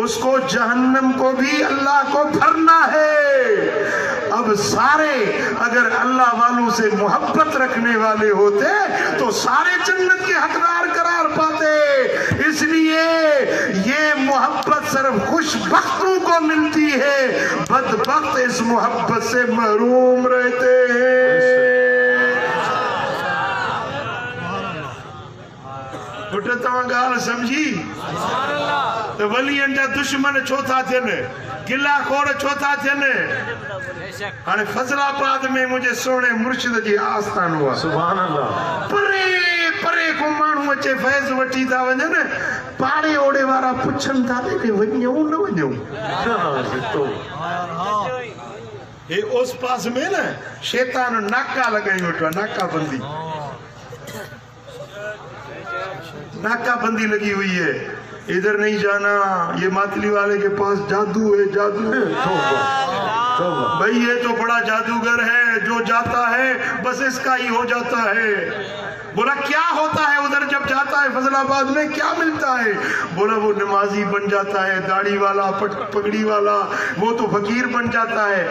اس کو جہنم کو بھی اللہ کو بھرنا ہے۔ اب سارے اگر اللہ والوں سے محبت رکھنے والے ہوتے تو سارے جنت کے حقدار قرار پاتے۔ اس لیے یہ محبت صرف خوش بختوں کو ملتی ہے، بدبخت اس محبت سے محروم رہتے ہیں۔ گال سمجھی تو ولی انجا دشمن چھوتا تھے نے، گلہ کھوڑ چھوتا تھے نے۔ ہانے فضل آباد میں مجھے سونے مرشد جی آستان ہوا، سبحان اللہ، پرے پرے کو مانو اچھے فیض وٹی تھا وجہ نے پاڑے اوڑے وارا پچھن تھا دے کہ ونیوں نہ ونیوں۔ یہ اس پاس میں نا شیطان ناکہ لگائیں اٹھوا، ناکہ بندی ناکہ بندی لگی ہوئی ہے، ادھر نہیں جانا، یہ ماتلی والے کے پاس جادو ہے، جادو ہے۔ بھئی یہ تو بڑا جادوگر ہے، جو جاتا ہے بس اس کا ہی ہو جاتا ہے۔ بولا کیا ہوتا ہے ادھر جب جاتا ہے فضل آباد میں، کیا ملتا ہے؟ بولا وہ نمازی بن جاتا ہے، داڑھی والا، پگڑی والا، وہ تو فقیر بن جاتا ہے۔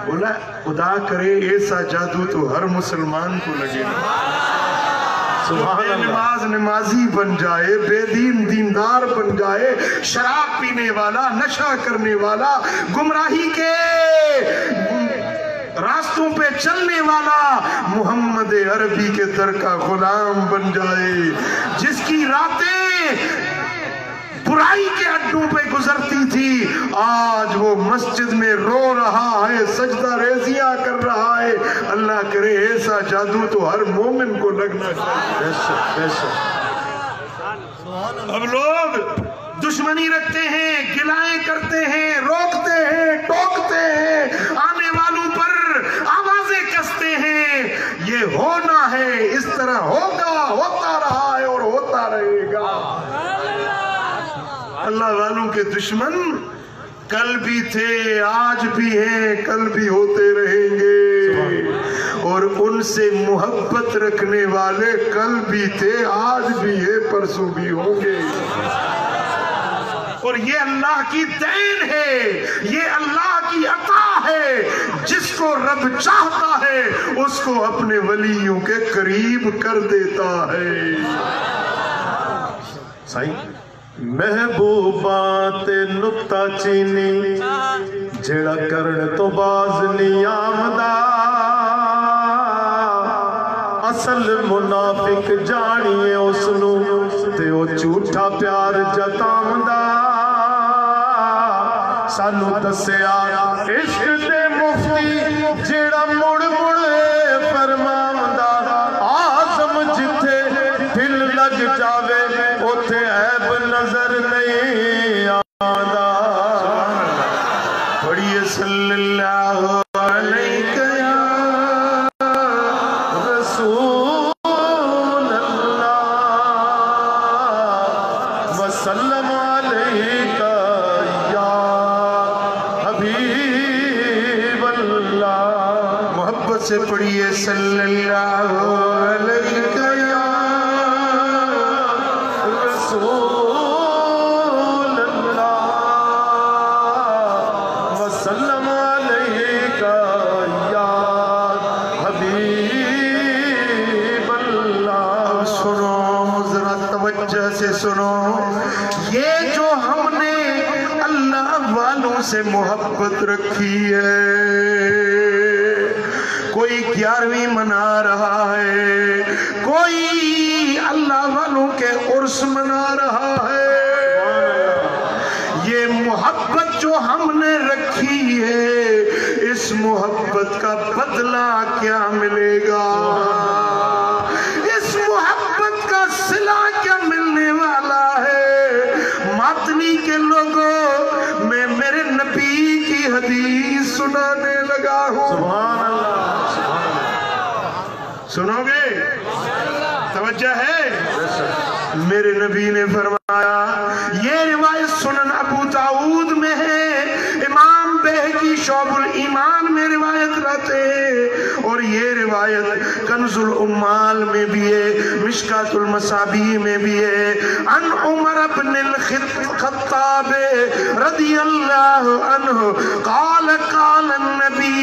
بولا خدا کرے ایسا جادو تو ہر مسلمان کو لگے، جو بے نماز نمازی بن جائے، بے دین دیندار بن جائے، شراب پینے والا، نشہ کرنے والا، گمراہی کے راستوں پہ چلنے والا محمد عربی کے در کا غلام بن جائے، جس کی راتیں برائی کے اڈوں پہ گزرتی تھی، آج وہ مسجد میں رو رہا ہے، سجدہ ریزیاں کر رہا ہے۔ اللہ کرے ایسا جادو تو ہر مومن کو لگنا چاہیے۔ اب لوگ دشمنی رکھتے ہیں، گلائیں کرتے ہیں، روکتے ہیں، ٹوکتے ہیں، آنے والوں پر آوازیں کستے ہیں۔ یہ ہونا ہے، اس طرح ہوگا، ہوتا رہا ہے اور ہوتا رہے گا۔ اللہ والوں کے دشمن کل بھی تھے، آج بھی ہیں، کل بھی ہوتے رہیں گے، اور ان سے محبت رکھنے والے کل بھی تھے، آج بھی ہے، پرسوں بھی ہوں گے۔ اور یہ اللہ کی دین ہے، یہ اللہ کی عطا ہے، جس کو رب چاہتا ہے اس کو اپنے ولیوں کے قریب کر دیتا ہے۔ صحیح محبوبات نکتہ چینی جڑا کرن تو باز نہیں آمدہ، اصل منافق جانیے اس نو تے او جھوٹا پیار جتامدہ۔ سانو دسیا عشق دے مفتی جڑا مڑ مڑ فرماندہ، آزم جتھے دل لگ جاوے اوتھے عیب نظر نہیں آندا۔ پڑھیے صلی اللہ علیہ رسول اللہ وسلم علیہ یا حبیب اللہ۔ محبت سے پڑھیے صلی اللہ علیہ سے محبت رکھی ہے۔ کوئی 11ویں منا رہا ہے، کوئی اللہ والوں کے عرس منا رہا ہے۔ یہ محبت جو ہم نے رکھی ہے، اس محبت کا بدلہ کیا ملے گا؟ اس محبت کا صلہ کیا ملنے والا ہے؟ ماتنی کے لوگوں میں میرے نبی کی حدیث سنانے لگا ہوں۔ سبحان اللہ، سنو گے؟ توجہ ہے؟ میرے نبی نے فرمایا، یہ روایت سنن ابو داؤد میں ہے، امام بہقی شعب الایمان میں روایت لاتے ہیں، اور یہ रिवायत कंजुल उम्माल में भी है, मिशकातुल मसाबी में भी है। अन उमर इब्नुल खत्ताब रदियल्लाहु अन्हु क़ाल क़ाल नबी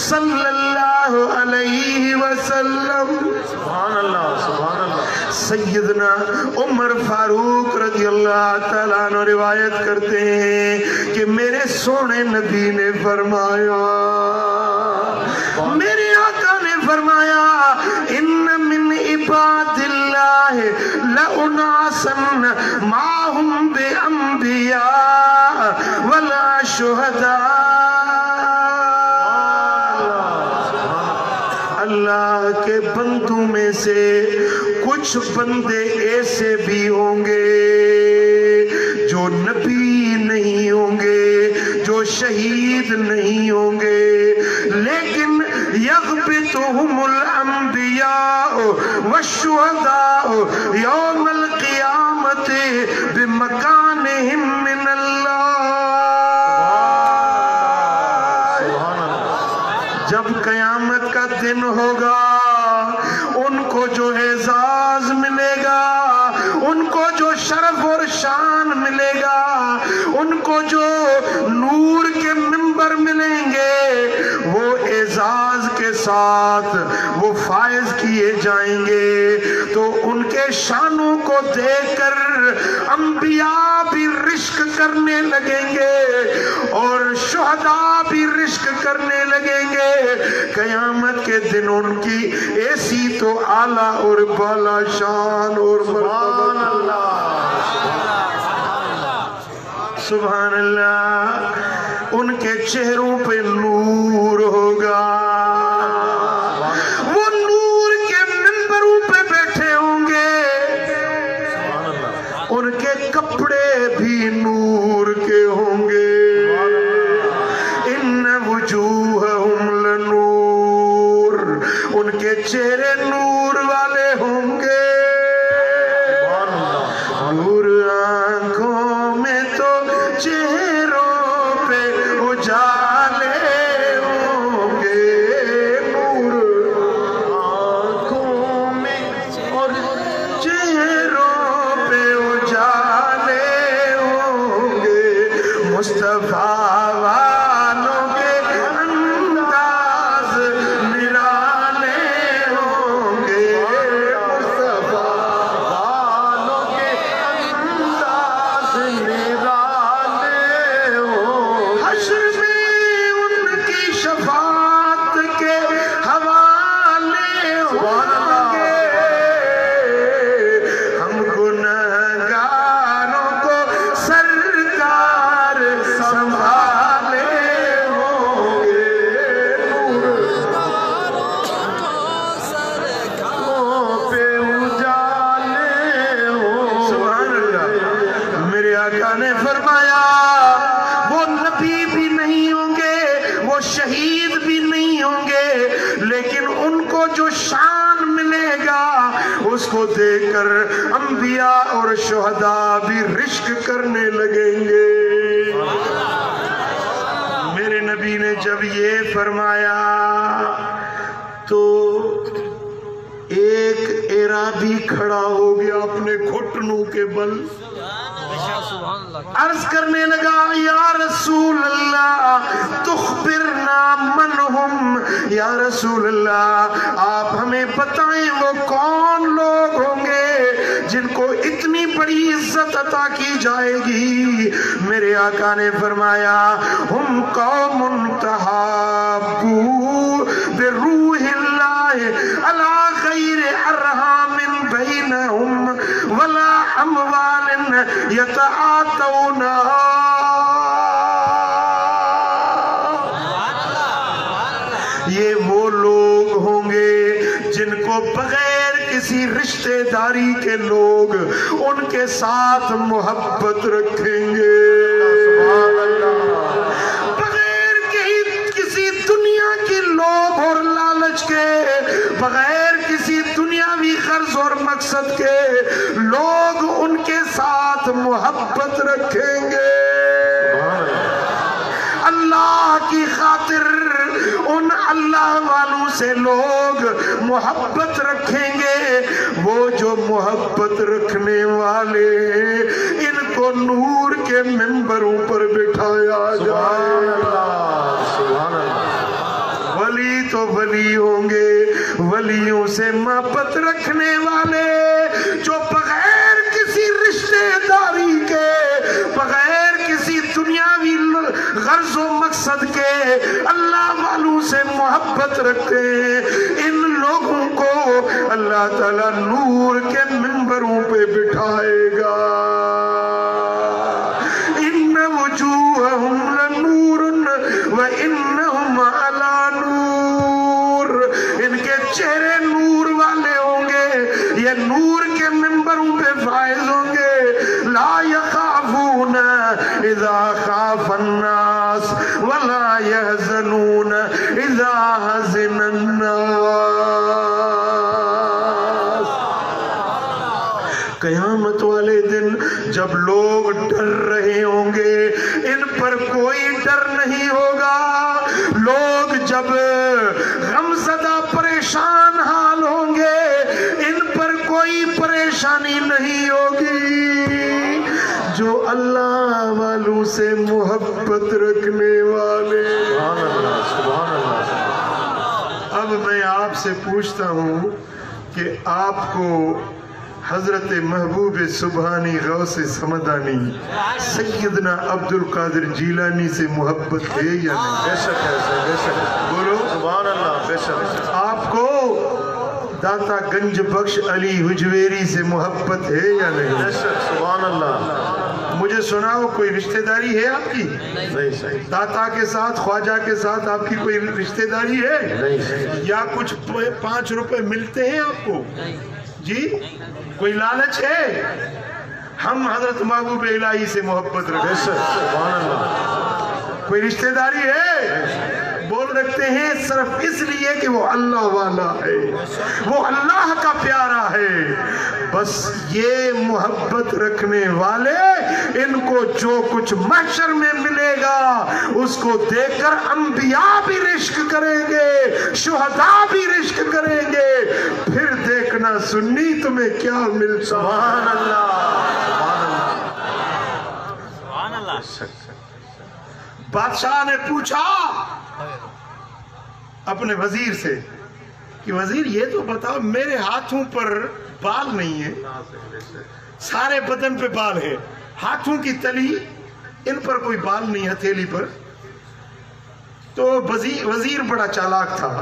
सल्लल्लाहु अलैहि वसल्लम। सुभान अल्लाह, सुभान अल्लाह। सैयदना उमर फारूक रदियल्लाहु तआला अन्हु रिवायत करते हैं कि मेरे सोने नबी ने फरमाया, मेरे आका ने फरमाया, इन्न मिन इबादिल्लाह लउनासन माहुम बि अंबिया वला शुहदा। अल्लाह के बंदों में से कुछ बंदे ऐसे भी होंगे जो नबी नहीं होंगे, जो शहीद नहीं होंगे, लेकिन यग़बितुहुमुल अंबिया वश्शुहदा यौमल क़ियामति बिमकानिहिम मिनल्लाह। जब क़यामत का दिन होगा, उनको जो एजाज मिलेगा, उनको जो शरफ और शान मिलेगा, उनको जो नूर के मिंबर मिलेंगे, वो एजाज के साथ वो फायज किए जाएंगे। तो उनके शानों को देखकर अंबिया भी रिश्क करने लगेंगे और शुहदा भी रिश्क करने लगेंगे। कयामत के दिन उनकी ऐसी तो आला और बाला शान और सुभान अल्लाह, सुभान अल्लाह। उनके चेहरों पे नूर होगा, वो नूर के मिंबरों पे बैठे होंगे, उनके कपड़े भी नूर के होंगे। इन्न वजूहहुम लनूर, उनके चेहरे नूर वाले होंगे। नूर आंखों में तो चेहरों पे उजाले होंगे, नूर आंखों में और चेहरों पे उजाले होंगे। मुस्तफा वालों के अंदाज निराले होंगे, मुस्तफा वालों के अंदाज निराले होंगे। हश्र में उनकी शफाअत के हवाले होंगे। हम गुनहगारों को सरकार संभाले होंगे, नूर पे उजाले होंगे। सुभान अल्लाह। मेरे आका ने फरमाया, वो नबी भी नहीं होंगे, वो शहीद भी नहीं होंगे, लेकिन उनको जो शान मिलेगा उसको देखकर अंबिया और शुहदा भी रिश्क करने लगेंगे। मेरे नबी ने जब ये फरमाया तो एक एराबी खड़ा हो गया अपने घुटनों के बल, अर्ज करने लगा, या रसूल अल्लाह तुखबिरना मन हुम। या रसूल अल्लाह, आप हमें बताएं वो कौन लोग होंगे जिनको इतनी बड़ी इज्जत अता की जाएगी। मेरे आका ने फरमाया, हुम कौमुन तहाबू बिरूहिल्लाह अला गैर अरहामिन बैनहुम वला अमवालिन यतआतौना। ये वो लोग होंगे जिनको बगैर किसी रिश्तेदारी के लोग उनके साथ मोहब्बत रखेंगे, बगैर किसी दुनिया की लोभ और लालच के, बगैर किसी दुनियावी कर्ज और मकसद के लोग उनके साथ मोहब्बत रखेंगे। अल्लाह की खातिर उन اللہ والوں سے لوگ محبت رکھیں گے، وہ جو محبت رکھنے والے ان کو نور کے منبروں پر بٹھایا جائے گا۔ سبحان اللہ۔ ولی تو ولی ہوں گے، ولیوں سے محبت رکھنے والے جو بغیر کسی رشتے داری کے، بغیر کسی دنیاوی غرض و مقصد کے اللہ والوں سے محبت رکھتے ہیں، ان لوگوں کو اللہ تعالیٰ نور کے منبروں پہ بٹھائے گا۔ ان وجوہہم لنور وانہم علی نور، ان کے چہرے نور والے ہوں گے، یہ نور کے منبروں پہ فائز ہوں گے۔ لا یخافون اذا خاف الناس ولا یحزنون اذا حزن الناس۔ قیامت والے دن جب لوگ ڈر رہے ہوں گے، ان پر کوئی ڈر نہیں ہوگا۔ لوگ جب غمزدہ پریشان حال ہوں گے، ان پر کوئی پریشانی نہیں ہوگی۔ جو اللہ والوں سے محبت رکھنے والے۔ سبحان اللہ، سبحان اللہ۔ اب میں آپ سے پوچھتا ہوں کہ آپ کو حضرت محبوب سبحانی غوث سمدانی سیدنا عبد القادر جیلانی سے محبت ہے یا نہیں؟ بے شک ہے، بے شک ہے۔ بولو سبحان اللہ، بے شک۔ آپ کو داتا گنج بخش علی حجویری سے محبت ہے یا بے نہیں؟ شک، سبحان اللہ۔ مجھے سناؤ، کوئی رشتہ داری ہے آپ کی؟ نہیں صحیح، داتا کے ساتھ، خواجہ کے ساتھ آپ کی کوئی رشتہ داری ہے؟ نہیں صحیح۔ یا کچھ 5 روپے ملتے ہیں آپ کو؟ جی کوئی لالچ ہے؟ ہم حضرت محبوب الہی سے محبت بے رکھتے ہیں۔ شک، سبحان اللہ۔ کوئی رشتہ داری ہے؟ بول رکھتے ہیں صرف اس لیے کہ وہ اللہ والا ہے، وہ اللہ کا پیارا ہے۔ بس یہ محبت رکھنے والے، ان کو جو کچھ محشر میں ملے گا اس کو دیکھ کر انبیاء بھی رشک کریں گے، شہداء بھی رشک کریں گے۔ پھر دیکھنا سنی تمہیں کیا ملتا۔ سبحان اللہ، سبحان اللہ۔ بادشاہ نے پوچھا اپنے وزیر سے کہ وزیر یہ تو بتاؤ، میرے ہاتھوں پر بال نہیں ہے، سارے بدن پہ بال ہے، ہاتھوں کی تلی ان پر کوئی بال نہیں، ہتھیلی پر۔ تو وزیر بڑا چالاک تھا،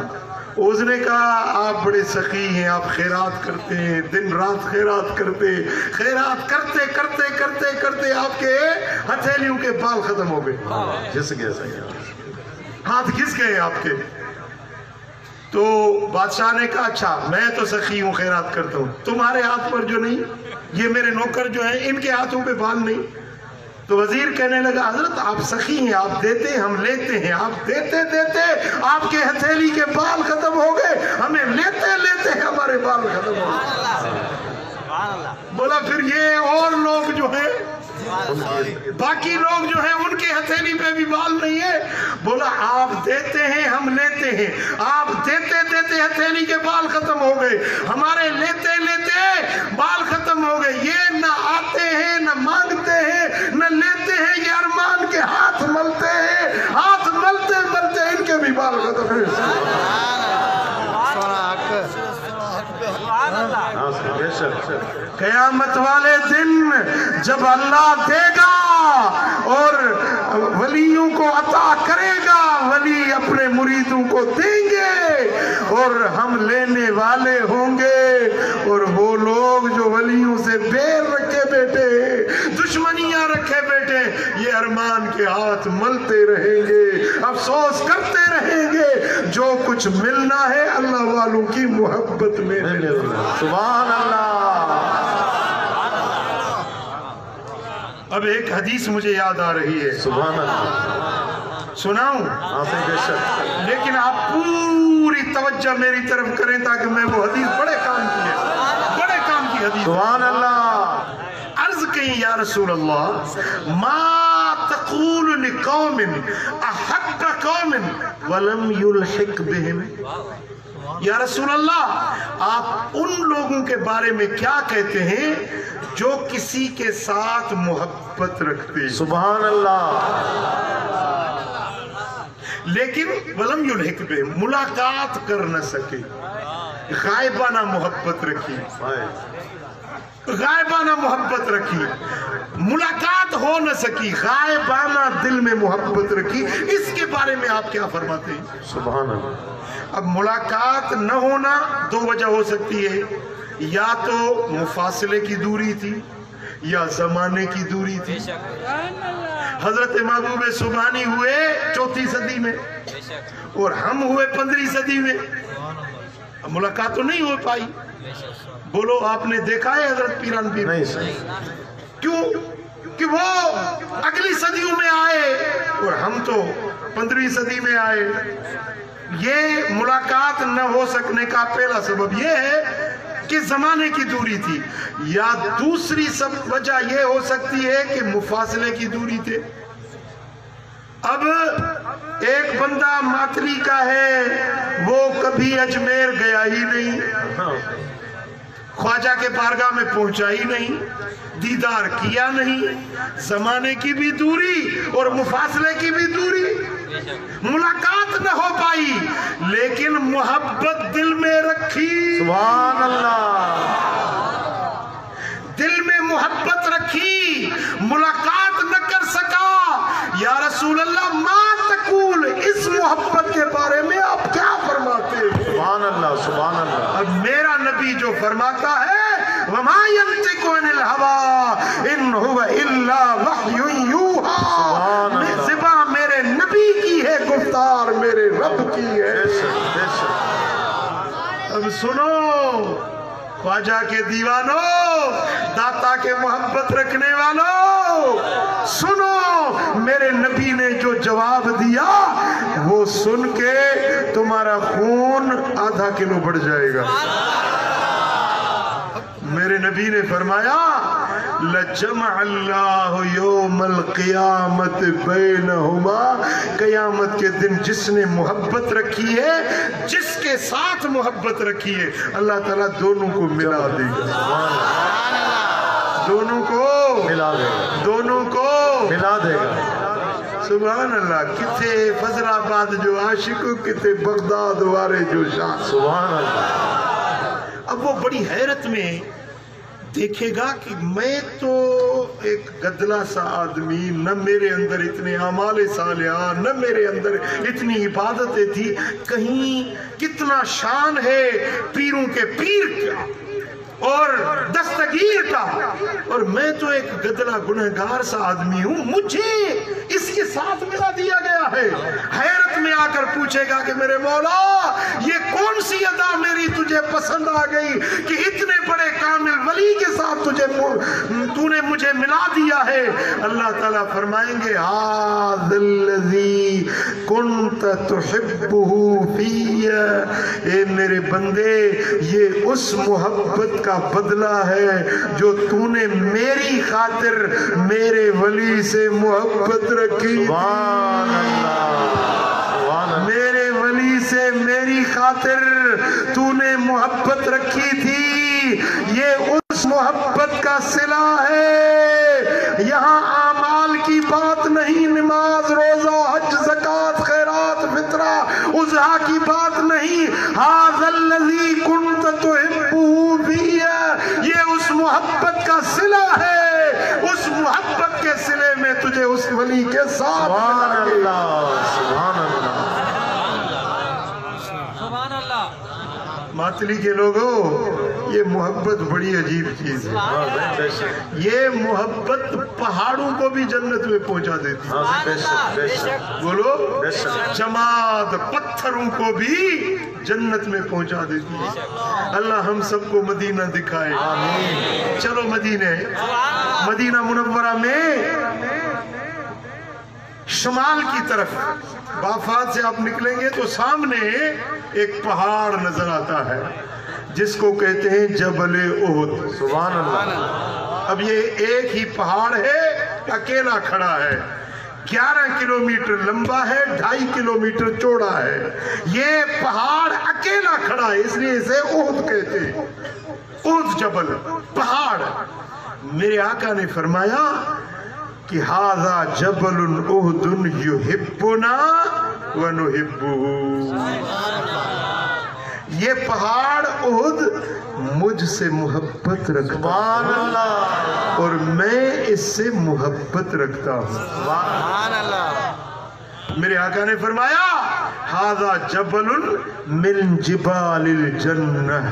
اس نے کہا آپ بڑے سخی ہیں، آپ خیرات کرتے ہیں، دن رات خیرات کرتے کرتے کرتے کرتے آپ کے ہتھیلیوں کے بال ختم ہو گئے، جس گیا صحیح، ہاتھ گھس گئے آپ کے۔ تو بادشاہ نے کہا اچھا میں تو سخی ہوں، خیرات کرتا ہوں، تمہارے ہاتھ پر جو نہیں، یہ میرے نوکر جو ہیں ان کے ہاتھوں پہ بال نہیں۔ تو وزیر کہنے لگا حضرت آپ سخی ہیں، آپ دیتے ہم لیتے ہیں، آپ دیتے دیتے آپ کے ہتھیلی کے بال ختم ہو گئے، ہمیں لیتے لیتے ہمارے بال ختم ہو گئے۔ بولا پھر یہ اور لوگ جو ہیں، باقی لوگ جو ہیں ان کے ہتھیلی پہ بھی بال نہیں ہے۔ بولا آپ دیتے ہیں ہم لیتے ہیں، آپ دیتے دیتے ہتھیلی کے بال ختم ہو گئے، ہمارے لیتے لیتے بال ختم ہو گئے۔ یہ نہ آتے ہیں نہ مانگتے ہیں نہ لیتے ہیں، یہ ارمان کے ہاتھ ملتے ہیں، ہاتھ ملتے ملتے ان کے بھی بال ختم ہو گئے۔ قیامت والے دن جب اللہ دے گا اور ولیوں کو عطا کرے گا، ولی اپنے مریدوں کو دیں گے اور ہم لینے والے ہوں گے، اور وہ لوگ جو ولیوں سے بیر رکھے بیٹھے، دشمنیاں رکھے بیٹھے، یہ ارمان کے ہاتھ ملتے رہیں گے، افسوس کرتے رہیں گے۔ جو کچھ ملنا ہے اللہ والوں کی محبت میں ملے گا۔ سبحان اللہ۔ اب ایک حدیث مجھے یاد آ رہی ہے، سبحان اللہ، سناؤں؟ بے شک، لیکن آپ پوری توجہ میری طرف کریں تاکہ میں وہ حدیث بڑے کام کی ہے، بڑے کام کی حدیث۔ سبحان اللہ۔ عرض کہیں یا رسول اللہ ما تقول बिक़ौमिन अहब्ब कौमिन वलम युल्हिक बिहिम। या रसूल अल्लाह, आप उन लोगों के बारे में क्या कहते हैं जो किसी के साथ मोहब्बत रखते हैं, सुभान अल्लाह, लेकिन वलम युल्हिक बिहिम, मुलाकात कर न सके, गायबाना मोहब्बत रखी, गायबाना मोहब्बत रखी, मुलाकात हो न सकी, गायबाना दिल में मोहब्बत रखी, इसके बारे में आप क्या फरमाते हैं? सुभान अल्लाह। अब मुलाकात न होना दो वजह हो सकती है, या तो मुफासले की दूरी थी या जमाने की दूरी थी। हजरत महबूब सुबहानी हुए 4वीं सदी में और हम हुए 15वीं सदी में, अब मुलाकात तो नहीं हो पाई। बोलो, आपने देखा है हजरत पीरान पीर? नहीं सर। क्यों? कि वो अगली सदियों में आए और हम तो 15वीं सदी में आए। ये मुलाकात न हो सकने का पहला सबब ये है कि जमाने की दूरी थी, या दूसरी सब वजह ये हो सकती है कि मुफासले की दूरी थे। अब एक बंदा मातली का है, वो कभी अजमेर गया ही नहीं, ख्वाजा के बारगाह में पहुंचा ही नहीं, दीदार किया नहीं, जमाने की भी दूरी और मुफासले की भी दूरी, मुलाकात न हो पाई, लेकिन मोहब्बत दिल में रखी, सुभान अल्लाह, दिल में मोहब्बत रखी, मुलाकात न कर सका। या रसूल अल्लाह, मा तकूल, इस मोहब्बत के बारे में आप क्या फरमाते हैं? सुभान अल्लाह, सुभान अल्लाह। अब मेरा नबी जो फरमाता है, वमा यंतिकु अनिल हवा इन हुवा इल्ला वह्युन यूहा, ज़िबा मेरे नबी की है, गुफ्तार मेरे रब की है। अब सुनो ख्वाजा के दीवानों, दाता के मोहब्बत रखने वालों, सुनो मेरे नबी ने जो जवाब दिया, वो सुन के तुम्हारा खून आधा किलो बढ़ जाएगा। मेरे नबी ने फरमाया, लजमअल्लाहु यौमल क़ियामत बैनहुमा, क़यामत के दिन जिसने मोहब्बत रखी है, जिसके साथ मोहब्बत रखी है, अल्लाह ताला दोनों को मिला देगा, दोनों को मिला देगा, दोनों को मिला देगा। सुभान अल्लाह। किथे फजराबाद जो आशिक, किथे बगदाद वाले जो शान, सुभान अल्लाह। अब वो बड़ी हैरत में देखेगा कि मैं तो एक गदला सा आदमी, न मेरे अंदर इतने आमाले सालिहा, न मेरे अंदर इतनी इबादतें थी, कहीं कितना शान है पीरों के पीर का और दस्तगीर का, और मैं तो एक गदला गुनहगार सा आदमी हूं, मुझे इसके साथ मिला दिया गया है। हैरत में आकर पूछेगा कि मेरे मौला, ये कौन सी अदा मेरी तुझे पसंद आ गई कि इतने बड़े कामिल वली के साथ तूने मुझे मिला दिया है? अल्लाह ताला फरमाएंगे, हाज़िल्लज़ी कुन्त तुहिब्बुहु फ़िय्या, ए मेरे बंदे, ये उस मोहब्बत का बदला है जो तूने मेरी खातिर मेरे वली से मोहब्बत रखी, सुभान अल्लाह, मेरे वली से मेरी खातिर तूने मोहब्बत रखी थी, ये उस मोहब्बत का सिला है। यहाँ आमाल की बात नहीं, नमाज रोजा हज ज़कात खैरात फितरा उज़हा की बात नहीं, हाज़ल्लज़ी कुन्त तुहिब्बुहु फ़िय्या, ये उस मोहब्बत का सिला है, उस मोहब्बत के सिले में तुझे उस वली के साथ। सुभान अल्लाह, सुभान अल्लाह, सुभान अल्लाह। मातली के लोगों, ये मोहब्बत बड़ी अजीब चीज है। ये मोहब्बत पहाड़ों को भी जन्नत में पहुंचा देती है। बोलो, जमात पत्थरों को भी जन्नत में पहुंचा देती है। अल्लाह हम सबको मदीना दिखाए। चलो मदीने, मदीना मुनव्वरा में शमाल की तरफ बाफात से आप निकलेंगे तो सामने एक पहाड़ नजर आता है जिसको कहते हैं जबल उहद। सुभान अल्लाह। अब ये एक ही पहाड़ है, अकेला खड़ा है, 11 किलोमीटर लंबा है, 2.5 किलोमीटर चौड़ा है। ये पहाड़ अकेला खड़ा है, इसलिए इसे ओहद कहते हैं, ओहद जबल पहाड़। मेरे आका ने फरमाया कि हाज़ा जबलुन ओहदुन युहिब्बुना व नुहिब्बुहु। ये पहाड़ ओहद मुझसे मोहब्बत रखता है और मैं इससे मोहब्बत रखता हूँ। मेरे आका ने फरमाया हाज़ा जबलुन मिन जिबालिल जन्नह।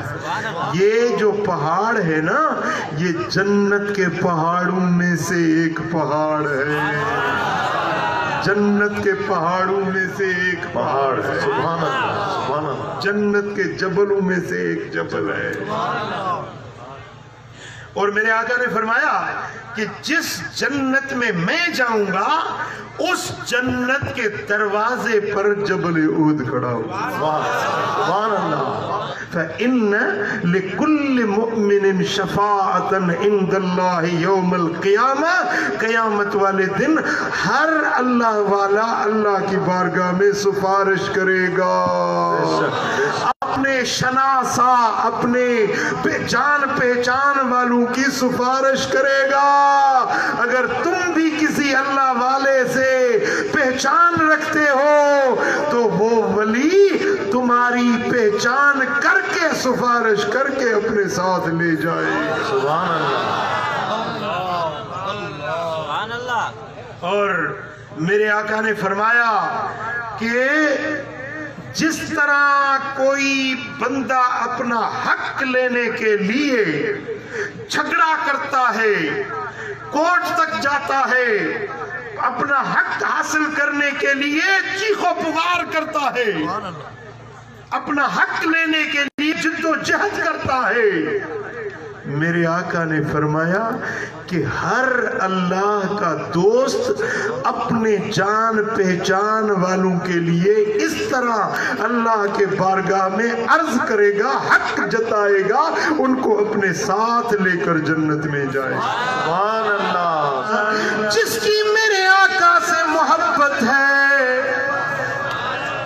ये जो पहाड़ है ना, ये जन्नत के पहाड़ों में से एक पहाड़ है। जन्नत के पहाड़ों में से एक पहाड़ है। सुभान अल्लाह, सुभान अल्लाह। जन्नत के जबलों में से एक जबल है। और मेरे आका ने फरमाया कि जिस जन्नत में मैं जाऊंगा उस जन्नत के दरवाजे पर जबल उहद खड़ा होगा। सुभान अल्लाह। फ़इन्न लिकुल्लि मुअमिनिन शफ़ाअतन इंदल्लाहि यौमल क़ियामा। क़यामत वाले दिन हर अल्लाह वाला अल्लाह की बारगाह में सिफारिश करेगा। अपने शनासा, अपने जान पहचान वालों की सिफारिश करेगा। अगर तुम भी किसी अल्लाह वाले से पहचान रखते हो तो वो वली तुम्हारी पहचान करके सिफारिश करके अपने साथ ले जाए। सुभान अल्लाह। और मेरे आका ने फरमाया कि जिस तरह कोई बंदा अपना हक लेने के लिए झगड़ा करता है, कोर्ट तक जाता है, अपना हक हासिल करने के लिए चीखो पुकार करता है, अपना हक लेने के लिए जिद्दोजहद करता है, मेरे आका ने फरमाया कि हर अल्लाह का दोस्त अपने जान पहचान वालों के लिए इस तरह अल्लाह के बारगाह में अर्ज करेगा, हक जताएगा, उनको अपने साथ लेकर जन्नत में जाए। सुभान अल्लाह। जिसकी मेरे आका से मोहब्बत है,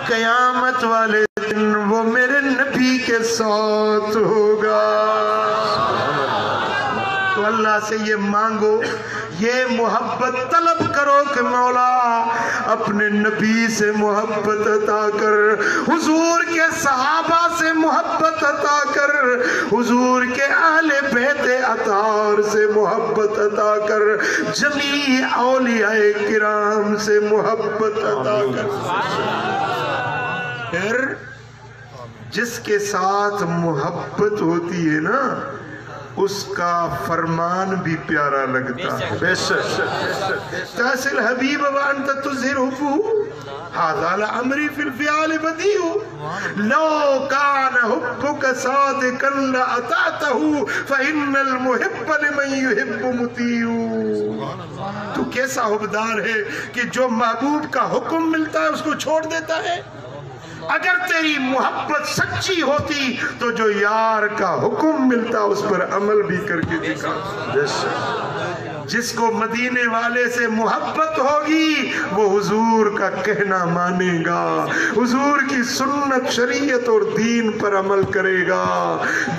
क़यामत वाले दिन वो मेरे नबी के साथ होगा। तो अल्लाह से ये मांगो, ये मोहब्बत तलब करो कि मौला अपने नबी से मोहब्बत अता कर, हुजूर के सहाबा से मोहब्बत अता कर, हुजूर के अहले बैते अतार से मोहब्बत अता कर, जमी औलियाए किराम से मोहब्बत अता कर। फिर जिसके साथ मोहब्बत होती है ना, उसका फरमान भी प्यारा लगता है। तहसिल हबीब व अंत तुज़हिर हुब्बुहु हाज़ा लअमरी फिल फ़िआल बदीउ लो कान हुब्बुका सादिक़न लअतातहु फ़इन्नल मुहिब्ब लिमन युहिब्बु मुतीउ। तू कैसा हुब्बदार है कि जो महबूब का हुक्म मिलता है उसको छोड़ देता है। अगर तेरी मोहब्बत सच्ची होती तो जो यार का हुक्म मिलता उस पर अमल भी करके दिखा। जिसको मदीने वाले से मोहब्बत होगी वो हुजूर का कहना मानेगा, हुजूर की सुन्नत शरीयत और दीन पर अमल करेगा।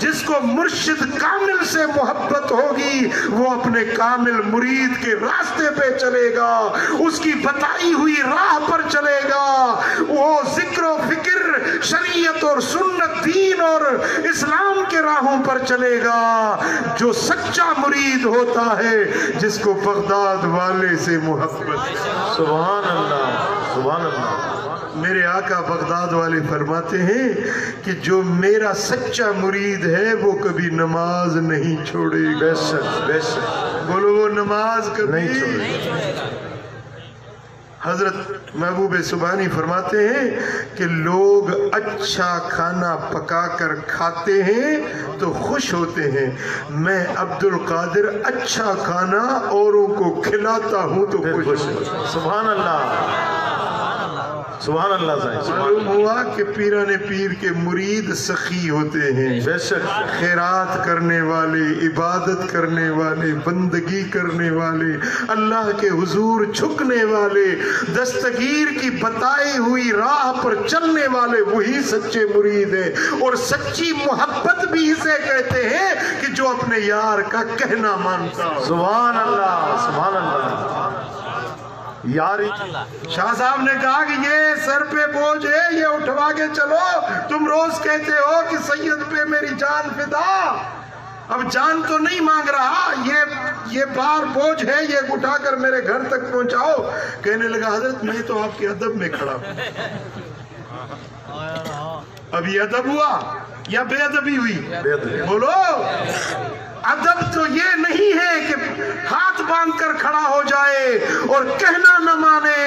जिसको मुर्शिद कामिल से मोहब्बत होगी वो अपने कामिल मुरीद के रास्ते पे चलेगा, उसकी बताई हुई राह पर चलेगा, वो जिक्र फिक्र शरीयत और सुन्नत दीन और इस्लाम के राहों पर चलेगा। जो सच्चा मुरीद होता है, जिसको बगदाद वाले से मोहब्बत। सुभान अल्लाह, सुभान अल्लाह। मेरे आका बगदाद वाले फरमाते हैं कि जो मेरा सच्चा मुरीद है वो कभी नमाज नहीं छोड़ेगा। बेशक बेशक, बोलो वो नमाज कभी नहीं छोड़ेगा। हजरत महबूब सुबानी फरमाते हैं कि लोग अच्छा खाना पकाकर खाते हैं तो खुश होते हैं, मैं अब्दुल कादिर अच्छा खाना औरों को खिलाता हूं तो खुश होता हूं। सुभान अल्लाह, سبحان اللہ صاحب. معلوم ہوا کہ پیران پیر کے مرید سخی ہوتے ہیں، بے شک خیرات کرنے والے، عبادت کرنے والے، بندگی کرنے والے، اللہ کے حضور جھکنے والے، دستگیر کی بتائی ہوئی راہ پر چلنے والے، وہی سچے مرید ہیں. اور سچی محبت بھی اسے کہتے ہیں کہ جو اپنے یار کا کہنا مانتا ہو. سبحان اللہ سبحان اللہ. یاری شاہ صاحب نے کہا کہ یہ سر پہ بوجھ ہے، یہ اٹھوا کے چلو. تم روز کہتے ہو کہ سید پہ میری جان فدا، اب جان تو نہیں مانگ رہا، یہ بار بوجھ ہے، یہ اٹھا کر میرے گھر تک پہنچاؤ. کہنے لگا حضرت میں تو آپ کے ادب میں کھڑا ہوں. اب یہ ادب ہوا یا بے ادبی ہوئی؟ بولو. ادب تو یہ نہیں ہے کہ ہاتھ باندھ کر کھڑا ہو جائے اور کہنا نہ مانے.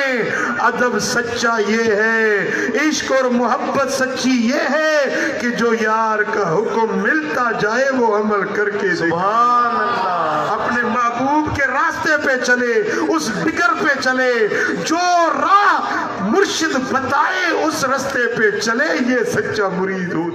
ادب سچا یہ ہے، عشق اور محبت سچی یہ ہے کہ جو یار کا حکم ملتا جائے وہ عمل کر کے دے. سبحان اللہ. اپنے محبوب کے راستے پہ چلے، اس ڈگر پہ چلے، جو راہ مرشد بتائے اس راستے پہ چلے. یہ سچا مرید ہو.